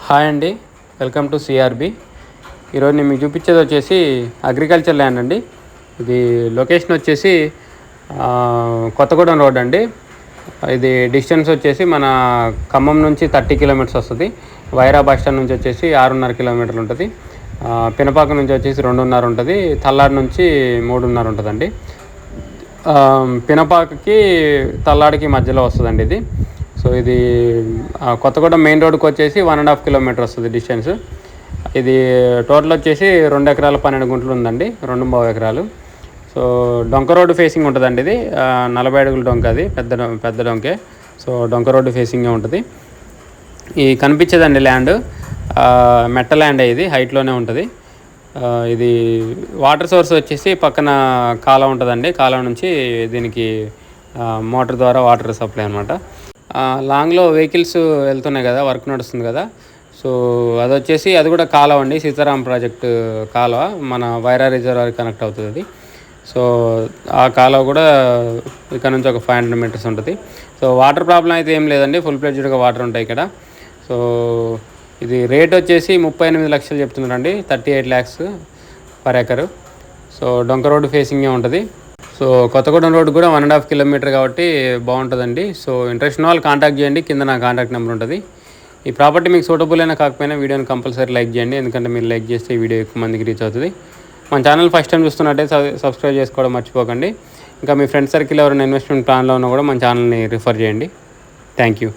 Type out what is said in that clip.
Hi అండి, welcome to CRB. ఈరోజు నేను మీకు చూపించేది వచ్చేసి అగ్రికల్చర్ ల్యాండ్ అండి. ఇది లొకేషన్ వచ్చేసి కొత్తగూడెం రోడ్ అండి. ఇది డిస్టెన్స్ వచ్చేసి మన ఖమ్మం నుంచి 30 కిలోమీటర్స్ వస్తుంది. వైరా బస్ స్టాండ్ నుంచి వచ్చేసి 6.5 కిలోమీటర్లు ఉంటుంది. పినపాక నుంచి వచ్చేసి 2.5 ఉంటుంది. తల్లాడి నుంచి 3.5 ఉంటుందండి. పినపాకకి తల్లాడికి మధ్యలో వస్తుందండి ఇది. సో ఇది కొత్తగూడెం మెయిన్ రోడ్కి వచ్చేసి 1.5 కిలోమీటర్ వస్తుంది డిస్టెన్స్. ఇది టోటల్ వచ్చేసి 2 ఎకరాల 12 గుంటలు ఉందండి, 2.5 ఎకరాలు. సో డొంక రోడ్డు ఫేసింగ్ ఉంటుందండి. ఇది 40 అడుగుల డొంక, అది పెద్ద డొంకే. సో డొంక రోడ్డు ఫేసింగే ఉంటుంది. ఈ కనిపించేదండి ల్యాండ్ మెట్ట ల్యాండ్, ఇది హైట్లోనే ఉంటుంది. ఇది వాటర్ సోర్స్ వచ్చేసి పక్కన కాలువ ఉంటుందండి. కాలువ నుంచి దీనికి మోటార్ ద్వారా వాటర్ సప్లై అనమాట. లాంగ్లో వెహికల్స్ వెళ్తున్నాయి కదా, వర్క్ నడుస్తుంది కదా. సో అది వచ్చేసి అది కూడా కాలువ అండి, సీతారాం ప్రాజెక్టు కాలువ, మన వైరా రిజర్వాయర్ కనెక్ట్ అవుతుంది అది. సో ఆ కాలువ కూడా ఇక్కడ నుంచి ఒక 500 మీటర్స్ ఉంటుంది. సో వాటర్ ప్రాబ్లం అయితే ఏం లేదండి, ఫుల్ ఫ్లెడ్జ్డ్గా వాటర్ ఉంటాయి ఇక్కడ. సో ఇది రేట్ వచ్చేసి 38 లక్షలు చెప్తున్నారండి, 38 lakhs పర్ ఎకరు. సో డొంక రోడ్డు ఫేసింగే ఉంటుంది. సో కొత్తగూడెం రోడ్ కూడా 1.5 కిలోమీటర్ కాబట్టి బాగుంటుందండి. సో ఇంట్రెస్ట్ ఉన్న వాళ్ళు కాంటాక్ట్ చేయండి, కింద నా కాంటాక్ట్ నెంబర్ ఉంటుంది. ఈ ప్రాపర్టీ మీకు సూటబుల్ అయినా కాకపోయినా వీడియోని కంపల్సరీ లైక్ చేయండి, ఎందుకంటే మీరు లైక్ చేస్తే ఈ వీడియో ఎక్కువ మందికి రీచ్ అవుతుంది. మన ఛానల్ ఫస్ట్ టైం చూస్తున్నట్టయితే సబ్స్క్రైబ్ చేసుకోవడం మర్చిపోకండి. ఇంకా మీ ఫ్రెండ్ సర్కిల్ ఎవరైనా ఇన్వెస్ట్మెంట్ ప్లాన్లో ఉన్నా కూడా మన ఛానల్ని రిఫర్ చేయండి. Thank you.